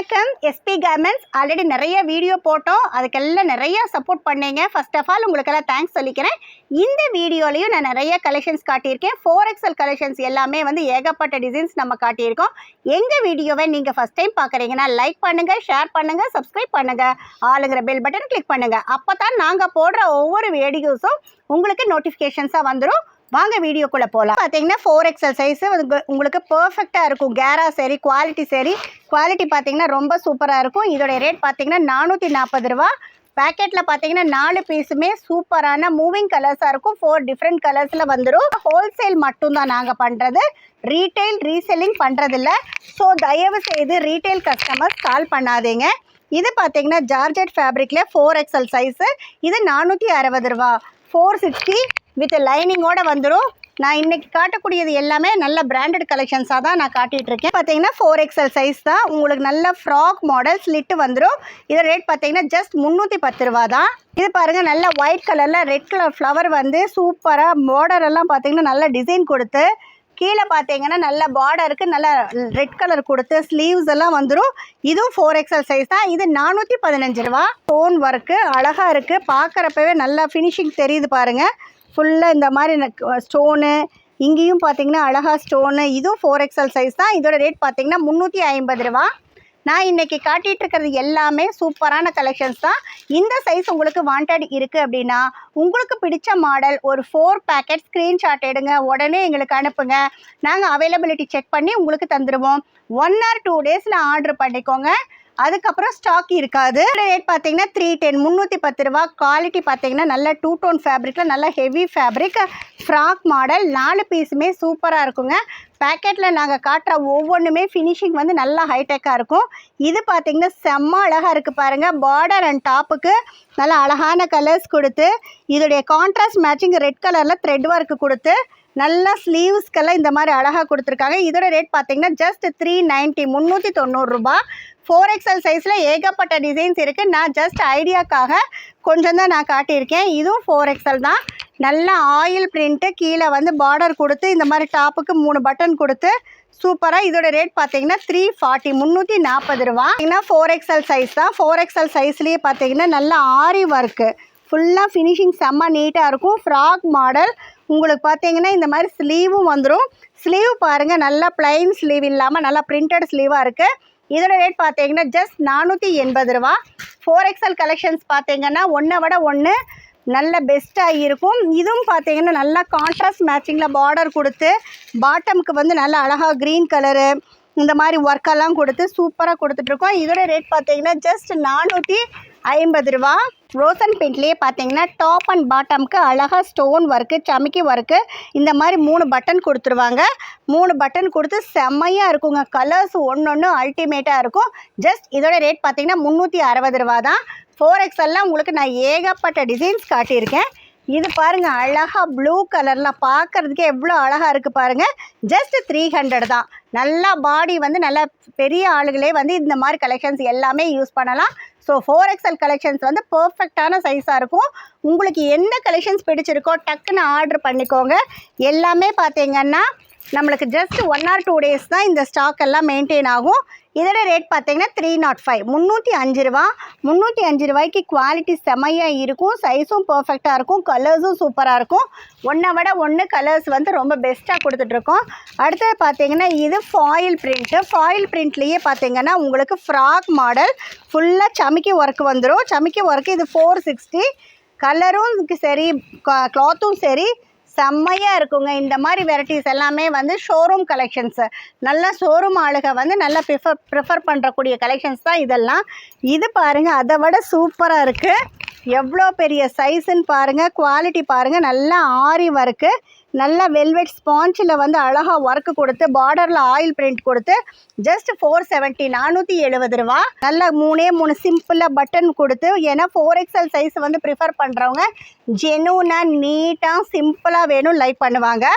வணக்கம் SP garments. Already நிறைய video போட்டோம், அதுக்கெல்லாம் நிறைய சப்போர்ட் பண்ணீங்க. ஃபர்ஸ்ட் ஆஃப் ஆல் உங்களுக்கெல்லாம் தேங்க்ஸ் சொல்லிக்கிறேன். இந்த வீடியோலையும் நான் நிறைய கலெக்ஷன்ஸ் காட்டியிருக்கேன். 4XL கலெக்ஷன்ஸ் எல்லாமே வந்து ஏகப்பட்ட டிசைன்ஸ் நம்ம காட்டியிருக்கோம். எங்கள் வீடியோவை நீங்கள் ஃபஸ்ட் டைம் பார்க்குறீங்கன்னா லைக் பண்ணுங்கள், ஷேர் பண்ணுங்கள், சப்ஸ்கிரைப் பண்ணுங்கள், ஆளுங்கிற பெல் பட்டன் கிளிக் பண்ணுங்கள். அப்போ தான் நாங்கள் போடுற ஒவ்வொரு வீடியோஸும் உங்களுக்கு நோட்டிஃபிகேஷன்ஸாக வந்துடும். வாங்க வீடியோக்குள்ளே போகலாம். பார்த்தீங்கன்னா 4XL சைஸு உங்களுக்கு பர்ஃபெக்டாக இருக்கும். கேரா சரி, குவாலிட்டி பார்த்தீங்கன்னா ரொம்ப சூப்பராக இருக்கும். இதோடைய ரேட் பார்த்தீங்கன்னா 440 ரூபா. பேக்கெட்டில் பார்த்தீங்கன்னா 4 பீஸுமே சூப்பரான மூவிங் கலர்ஸாக இருக்கும். 4 டிஃப்ரெண்ட் கலர்ஸில் வந்துடும். ஹோல்சேல் மட்டும்தான் நாங்கள் பண்ணுறது, ரீட்டைல் ரீசெல்லிங் பண்ணுறதில்ல. ஸோ தயவு செய்து ரீட்டைல் கஸ்டமர்ஸ் கால் பண்ணாதீங்க. இது பார்த்தீங்கன்னா ஜார்ஜெட் ஃபேப்ரிக்கில் 4XL சைஸு. இது 460 ரூபா. 460 வித் லைனிங்கோடு வந்துடும். நான் இன்றைக்கி காட்டக்கூடியது எல்லாமே நல்ல பிராண்டட் கலெக்ஷன்ஸாக தான் நான் காட்டிகிட்ருக்கேன். பார்த்தீங்கன்னா 4XL சைஸ் தான். உங்களுக்கு நல்ல ஃப்ராக் மாடல் ஸ்லிட்டு வந்துடும். இது ரேட் பார்த்தீங்கன்னா ஜஸ்ட் 310 ரூபா தான். இது பாருங்கள், நல்ல ஒயிட் கலரில் ரெட் கலர் ஃப்ளவர் வந்து சூப்பராக பார்டரெல்லாம் பார்த்தீங்கன்னா நல்ல டிசைன் கொடுத்து, கீழே பார்த்தீங்கன்னா நல்ல பார்டருக்கு நல்ல ரெட் கலர் கொடுத்து ஸ்லீவ்ஸ் எல்லாம் வந்துடும். இதுவும் 4XL சைஸ் தான். இது 415 ரூபா. ஸ்டோன் ஒர்க்கு அழகாக இருக்குது, பார்க்குறப்பவே நல்லா ஃபினிஷிங் தெரியுது பாருங்கள். ஃபுல்லாக இந்த மாதிரி ஸ்டோனு, இங்கேயும் பார்த்தீங்கன்னா அழகாக ஸ்டோனு. இதுவும் 4XL சைஸ் தான். இதோட ரேட் பார்த்தீங்கன்னா 350 ரூபா. நான் இன்றைக்கி காட்டிகிட்டு இருக்கிறது எல்லாமே சூப்பரான கலெக்ஷன்ஸ் தான். இந்த சைஸ் உங்களுக்கு வாண்டட் இருக்குது அப்படின்னா உங்களுக்கு பிடிச்ச மாடல் ஒரு 4 பேக்கெட் ஸ்க்ரீன்ஷாட் எடுங்க, உடனே எங்களுக்கு அனுப்புங்க. நாங்கள் அவைலபிலிட்டி செக் பண்ணி உங்களுக்கு தந்துடுவோம். 1 or 2 டேஸில் ஆர்டர் பண்ணிக்கோங்க, அதுக்கப்புறம் ஸ்டாக் இருக்காது. ரேட் பார்த்தீங்கன்னா 310, 310 ரூபா. குவாலிட்டி பார்த்தீங்கன்னா நல்ல 2 டோன் ஃபேப்ரிக்கில் நல்ல ஹெவி ஃபேப்ரிக் ஃப்ராக் மாடல். 4 பீஸுமே சூப்பராக இருக்குங்க. பேக்கெட்டில் நாங்கள் காட்டுற ஒவ்வொன்றுமே ஃபினிஷிங் வந்து நல்லா ஹைடெக்காக இருக்கும். இது பார்த்தீங்கன்னா செம்ம அழகாக இருக்குது பாருங்கள். பார்டர் அண்ட் டாப்புக்கு நல்ல அழகான கலர்ஸ் கொடுத்து, இதோடைய கான்ட்ராஸ்ட் மேட்சிங் ரெட் கலரில் த்ரெட் ஒர்க்கு கொடுத்து, நல்லா ஸ்லீவ்ஸ்க்கெல்லாம் இந்த மாதிரி அழகாக கொடுத்துருக்காங்க. இதோட ரேட் பார்த்தீங்கன்னா ஜஸ்ட் 390, 390 ரூபா. 4XL சைஸில் ஏகப்பட்ட டிசைன்ஸ் இருக்குது. நான் ஜஸ்ட் ஐடியாக்காக கொஞ்சம் தான் நான் காட்டியிருக்கேன். இதுவும் 4XL தான். நல்ல ஆயில் பிரிண்ட்டு, கீழே வந்து பார்டர் கொடுத்து இந்த மாதிரி டாப்புக்கு 3 பட்டன் கொடுத்து சூப்பராக. இதோட ரேட் பார்த்தீங்கன்னா 340, 340 ரூபா. பார்த்தீங்கன்னா 4XL சைஸ் தான். 4XL சைஸ்லேயே பார்த்தீங்கன்னா நல்ல ஆரி ஒர்க்கு ஃபுல்லாக ஃபினிஷிங் செம்ம நீட்டாக இருக்கும். ஃப்ராக் மாடல் உங்களுக்கு பார்த்தீங்கன்னா இந்த மாதிரி ஸ்லீவும் வந்துடும். ஸ்லீவ் பாருங்கள், நல்லா பிளைன் ஸ்லீவ் இல்லாமல் நல்லா பிரிண்டட் ஸ்லீவாக இருக்குது. இதோட ரேட் பார்த்தீங்கன்னா ஜஸ்ட் 480 ரூபா. 4XL கலெக்ஷன்ஸ் பார்த்தீங்கன்னா ஒன்றை விட ஒன்று நல்ல பெஸ்ட்டாக இருக்கும். இதுவும் பார்த்தீங்கன்னா நல்லா கான்ட்ராஸ்ட் மேட்சிங்கில் பார்டர் கொடுத்து, பாட்டமுக்கு வந்து நல்லா அழகாக க்ரீன் கலரு இந்த மாதிரி ஒர்க்கெல்லாம் கொடுத்து சூப்பராக கொடுத்துட்ருக்கோம். இதோட ரேட் பார்த்தீங்கன்னா ஜஸ்ட் 450 ரூபா. ரோசன் பிங்க்லேயே பார்த்தீங்கன்னா டாப் அண்ட் பாட்டமுக்கு அழகாக ஸ்டோன் ஒர்க்கு, சமிக்கி ஒர்க்கு இந்த மாதிரி 3 பட்டன் கொடுத்துருவாங்க. 3 பட்டன் கொடுத்து செம்மையாக இருக்குங்க. கலர்ஸ் ஒன்று அல்டிமேட்டாக இருக்கும். ஜஸ்ட் இதோட ரேட் பார்த்தீங்கன்னா 360 ரூபா தான். 4XLலாம் உங்களுக்கு நான் ஏகப்பட்ட டிசைன்ஸ் காட்டியிருக்கேன். இது பாருங்கள், அழகாக ப்ளூ கலரில் பார்க்குறதுக்கே எவ்வளோ அழகாக இருக்குது பாருங்கள். ஜஸ்ட் 300 தான். நல்லா பாடி வந்து நல்லா பெரிய ஆளுகளே வந்து இந்த மாதிரி கலெக்ஷன்ஸ் எல்லாமே யூஸ் பண்ணலாம். ஸோ 4XL கலெக்ஷன்ஸ் வந்து பர்ஃபெக்டான சைஸாக இருக்கும். உங்களுக்கு எந்த கலெக்ஷன்ஸ் பிடிச்சிருக்கோ டக்குன்னு ஆர்டர் பண்ணிக்கோங்க. எல்லாமே பார்த்தீங்கன்னா நம்மளுக்கு ஜஸ்ட் 1 or 2 டேஸ் தான் இந்த ஸ்டாக் எல்லாம் மெயின்டைன் ஆகும். இதோட ரேட் பார்த்தீங்கன்னா 305, 305 ரூபா. 305 ரூபாய்க்கு குவாலிட்டி செம்மையாக இருக்கும். சைஸும் பர்ஃபெக்டாக இருக்கும், கலர்ஸும் சூப்பராக இருக்கும். ஒன்றை விட ஒன்று கலர்ஸ் வந்து ரொம்ப பெஸ்ட்டாக கொடுத்துட்ருக்கோம். அடுத்தது பார்த்தீங்கன்னா இது ஃபாயில் பிரிண்ட்டு. ஃபாயில் பிரிண்ட்லேயே பார்த்தீங்கன்னா உங்களுக்கு ஃப்ராக் மாடல் ஃபுல்லாக சமிக்கி ஒர்க் வந்துடும். சமிக்கி ஒர்க்கு இது 460. கலரும் சரி, கிளாத்தும் சரி செம்மையாக இருக்குங்க. இந்த மாதிரி வெரைட்டிஸ் எல்லாமே வந்து ஷோரூம் கலெக்ஷன்ஸு, நல்லா ஷோரூம் ஆளுக வந்து நல்லா ப்ரிஃபர் பண்ணுறக்கூடிய கலெக்ஷன்ஸ் தான் இதெல்லாம். இது பாருங்கள், அதை விட சூப்பராக இருக்குது. எவ்வளோ பெரிய சைஸுன்னு பாருங்கள். குவாலிட்டி பாருங்கள், நல்லா ஆரி ஒர்க்கு, நல்ல வெல்வெட் ஸ்பாஞ்சில் வந்து அழகாக ஒர்க்கு கொடுத்து, பார்டரில் ஆயில் பிரிண்ட் கொடுத்து ஜஸ்ட் 470, 470 ரூபா. நல்லா 3 சிம்பிளாக பட்டன் கொடுத்து, ஏன்னா 4XL சைஸ் வந்து ப்ரிஃபர் பண்ணுறவங்க ஜெனூனாக நீட்டாக சிம்பிளாக வேணும் லைக் பண்ணுவாங்க.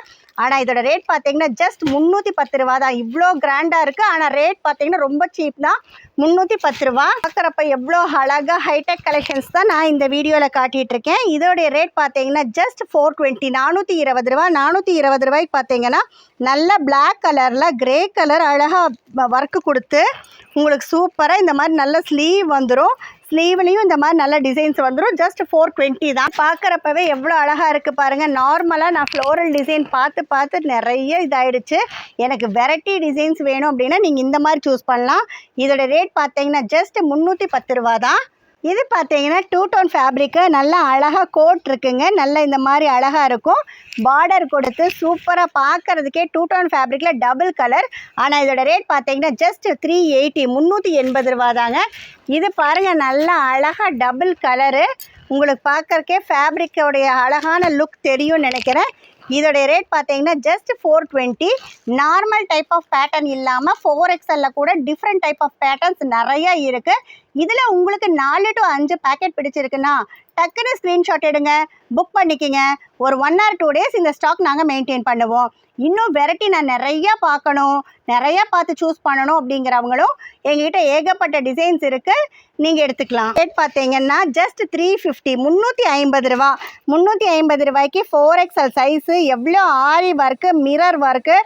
ஆனால் இதோட ரேட் பார்த்தீங்கன்னா ஜஸ்ட் 310 ரூபா தான். இவ்வளோ கிராண்டாக இருக்குது. ஆனால் ரேட் பார்த்தீங்கன்னா ரொம்ப சீப் தான், 310 ரூபா. பார்க்குறப்ப எவ்வளோ அழகாக ஹைடெக் கலெக்ஷன்ஸ் தான் நான் இந்த வீடியோவில் காட்டிகிட்ருக்கேன். இதோடைய ரேட் பார்த்தீங்கன்னா ஜஸ்ட் 420, 420 ரூபா. 420 ரூபாய்க்கு பார்த்தீங்கன்னா நல்ல பிளாக் கலரில் கிரே கலர் அழகாக ஒர்க்கு கொடுத்து உங்களுக்கு சூப்பராக இந்த மாதிரி நல்ல ஸ்லீவ் வந்துடும். ஸ்லீவ்லேயும் இந்த மாதிரி நல்ல டிசைன்ஸ் வந்துடும். ஜஸ்ட் 420 தான். பார்க்குறப்பவே எவ்வளோ அழகாக இருக்குது பாருங்கள். நார்மலாக நான் ஃப்ளோரல் டிசைன் பார்த்து நிறைய இதாகிடுச்சு. எனக்கு வெரைட்டி டிசைன்ஸ் வேணும் அப்படின்னா நீங்கள் இந்த மாதிரி சூஸ் பண்ணலாம். இதோட ரேட் பார்த்தீங்கன்னா ஜஸ்ட் 310 ரூபா தான். இது பார்த்தீங்கன்னா 2 டோன் ஃபேப்ரிக்கு நல்லா அழகாக கோட் இருக்குங்க. நல்லா இந்த மாதிரி அழகாக இருக்கும். பார்டர் கொடுத்து சூப்பராக பார்க்குறதுக்கே 2 டோன் ஃபேப்ரிக்கில் டபுள் கலர். ஆனால் இதோட ரேட் பார்த்தீங்கன்னா ஜஸ்ட் 380, 380 ரூபா தாங்க. இது பாருங்கள் நல்லா அழகாக டபுள் கலரு. உங்களுக்கு பார்க்குறக்கே ஃபேப்ரிக்கோடைய அழகான லுக் தெரியும்னு நினைக்கிறேன். இதோடைய ரேட் பார்த்தீங்கன்னா just 420. Normal type of pattern இல்லாமல் 4XL கூட டிஃப்ரெண்ட் டைப் ஆஃப் பேட்டர்ன்ஸ் நிறையா இருக்குது. இதில் உங்களுக்கு 4 to 5 பேக்கெட் பிடிச்சிருக்குன்னா டக்குன்னு ஸ்க்ரீன்ஷாட் எடுங்க, புக் பண்ணிக்கோங்க. ஒரு 1 or 2 days இந்த ஸ்டாக் நாங்கள் மெயின்டைன் பண்ணுவோம். இன்னும் வெரைட்டி நான் நிறையா பார்க்கணும், நிறையா பார்த்து சூஸ் பண்ணணும் அப்படிங்கிறவங்களும் எங்ககிட்ட ஏகப்பட்ட டிசைன்ஸ் இருக்குது, நீங்கள் எடுத்துக்கலாம். ரேட் பார்த்தீங்கன்னா ஜஸ்ட் 350, 350 ரூபா. 350 ரூபாய்க்கு 4XL சைஸு எவ்வளோ ஆரி ஒர்க்கு, மிரர் ஒர்க்கு,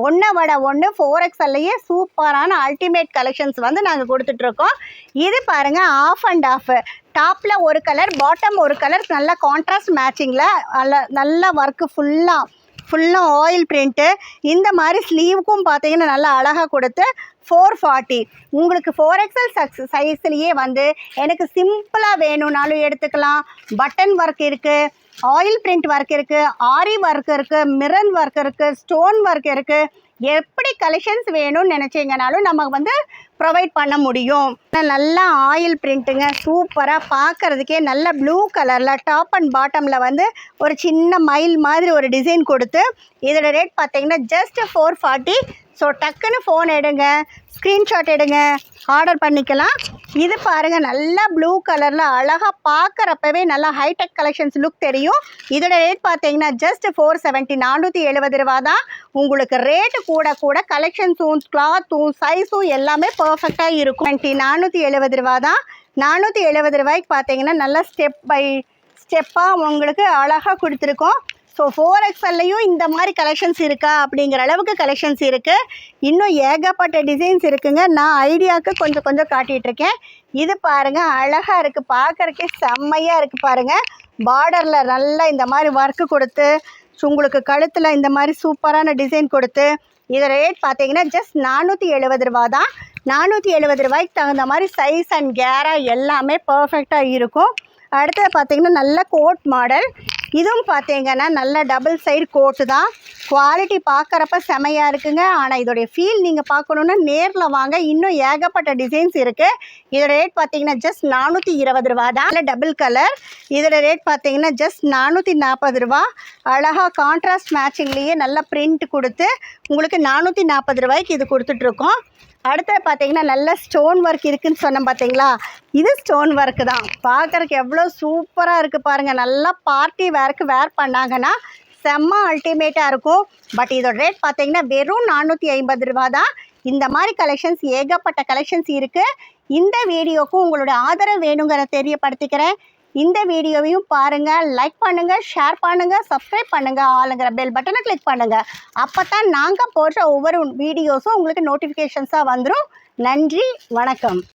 ஒன்றை விட ஒன்று 4XLலையே சூப்பரான அல்டிமேட் கலெக்ஷன்ஸ் வந்து நாங்கள் கொடுத்துட்ருக்கோம். இது பாருங்கள் ஆஃப் அண்ட் ஆஃப். டாப்பில் ஒரு கலர், பாட்டம் ஒரு கலர், நல்ல கான்ட்ராஸ்ட் மேட்சிங்கில் நல்ல ஒர்க்கு ஃபுல்லாக ஆயில் பிரிண்ட்டு. இந்த மாதிரி ஸ்லீவுக்கும் பார்த்தீங்கன்னா நல்லா அழகாக கொடுத்து 440. உங்களுக்கு 4XL சைஸ்லேயே வந்து எனக்கு சிம்பிளாக வேணும்னாலும் எடுத்துக்கலாம். பட்டன் ஒர்க் இருக்குது, ஆயில் பிரிண்ட் ஒர்க் இருக்குது, ஆரி ஒர்க் இருக்குது, மிரர் ஒர்க் இருக்குது, ஸ்டோன் ஒர்க் இருக்குது. எப்படி கலெக்ஷன்ஸ் வேணும்னு நினச்சிங்கனாலும் நம்ம வந்து ப்ரொவைட் பண்ண முடியும். நல்லா ஆயில் பிரிண்ட்டுங்க, சூப்பராக பார்க்குறதுக்கே நல்ல ப்ளூ கலரில் டாப் அண்ட் பாட்டமில் வந்து ஒரு சின்ன மயில் மாதிரி ஒரு டிசைன் கொடுத்து இதோட ரேட் பார்த்தீங்கன்னா ஜஸ்ட் 440. ஸோ டக்குன்னு ஃபோன் எடுங்க, ஸ்க்ரீன்ஷாட் எடுங்க, ஆர்டர் பண்ணிக்கலாம். இது பாருங்கள் நல்லா ப்ளூ கலரில் அழகாக பார்க்குறப்பவே நல்லா ஹைடெக் கலெக்ஷன்ஸ் லுக் தெரியும். இதோட ரேட் பார்த்தீங்கன்னா ஜஸ்ட் 470, 470 ரூபா தான். உங்களுக்கு ரேட்டு கூட கலெக்ஷன்ஸும் கிளாத்தும் சைஸும் எல்லாமே பர்ஃபெக்டாக இருக்கும். 470 ரூபா தான். 470 ரூபாய்க்கு பார்த்தீங்கன்னா நல்லா ஸ்டெப் பை ஸ்டெப்பாக உங்களுக்கு அழகாக கொடுத்துருக்கோம். ஸோ 4XLலையும் இந்த மாதிரி கலெக்ஷன்ஸ் இருக்கா அப்படிங்கிற அளவுக்கு கலெக்ஷன்ஸ் இருக்குது. இன்னும் ஏகப்பட்ட டிசைன்ஸ் இருக்குங்க. நான் ஐடியாவுக்கு கொஞ்சம் காட்டிகிட்ருக்கேன். இது பாருங்கள் அழகாக இருக்குது, பார்க்குறக்கே செம்மையாக இருக்குது பாருங்கள். பார்டரில் நல்லா இந்த மாதிரி ஒர்க்கு கொடுத்து உங்களுக்கு கழுத்தில் இந்த மாதிரி சூப்பரான டிசைன் கொடுத்து இதோட ரேட் பார்த்தீங்கன்னா ஜஸ்ட் 470 ரூபா தான். 470 ரூபாய்க்கு தகுந்த மாதிரி சைஸ் அண்ட் கேரா எல்லாமே பர்ஃபெக்டாக இருக்கும். அடுத்தது பார்த்தீங்கன்னா நல்ல கோட் மாடல். இதுவும் பார்த்தீங்கன்னா நல்ல டபுள் சைடு கோட்டு தான். குவாலிட்டி பார்க்குறப்ப செமையாக இருக்குங்க. ஆனால் இதோடைய ஃபீல் நீங்கள் பார்க்கணுன்னா நேரில் வாங்க. இன்னும் ஏகப்பட்ட டிசைன்ஸ் இருக்குது. இதோட ரேட் பார்த்தீங்கன்னா ஜஸ்ட் 420 ரூபா தான். நல்ல டபுள் கலர். இதோட ரேட் பார்த்தீங்கன்னா ஜஸ்ட் 440 ரூபா. அழகாக கான்ட்ராஸ்ட் மேட்சிங்லேயே நல்ல பிரிண்ட் கொடுத்து உங்களுக்கு 440 ரூபாய்க்கு இது கொடுத்துட்ருக்கோம். அடுத்தது பார்த்தீங்கன்னா நல்ல ஸ்டோன் ஒர்க் இருக்குதுன்னு சொன்னேன் பார்த்தீங்களா, இது ஸ்டோன் ஒர்க்கு தான். பார்க்குறக்கு எவ்வளோ சூப்பராக இருக்குது பாருங்கள். நல்லா பார்ட்டி வேருக்கு வேர் பண்ணாங்கன்னா செம்ம அல்டிமேட்டாக இருக்கும். பட் இதோட ரேட் பார்த்தீங்கன்னா வெறும் 450 ரூபா தான். இந்த மாதிரி கலெக்ஷன்ஸ் ஏகப்பட்ட கலெக்ஷன்ஸ் இருக்குது. இந்த வீடியோக்கும் உங்களோட ஆதரவு வேணுங்கிற தெரியப்படுத்திக்கிறேன். இந்த வீடியோவையும் பாருங்கள், லைக் பண்ணுங்கள், ஷேர் பண்ணுங்கள், சப்ஸ்கிரைப் பண்ணுங்கள், ஆளுங்கிற பெல் பட்டனை கிளிக் பண்ணுங்கள். அப்போ தான் நாங்கள் போடுற ஒவ்வொரு வீடியோஸும் உங்களுக்கு நோட்டிஃபிகேஷன்ஸாக வந்துடும். நன்றி, வணக்கம்.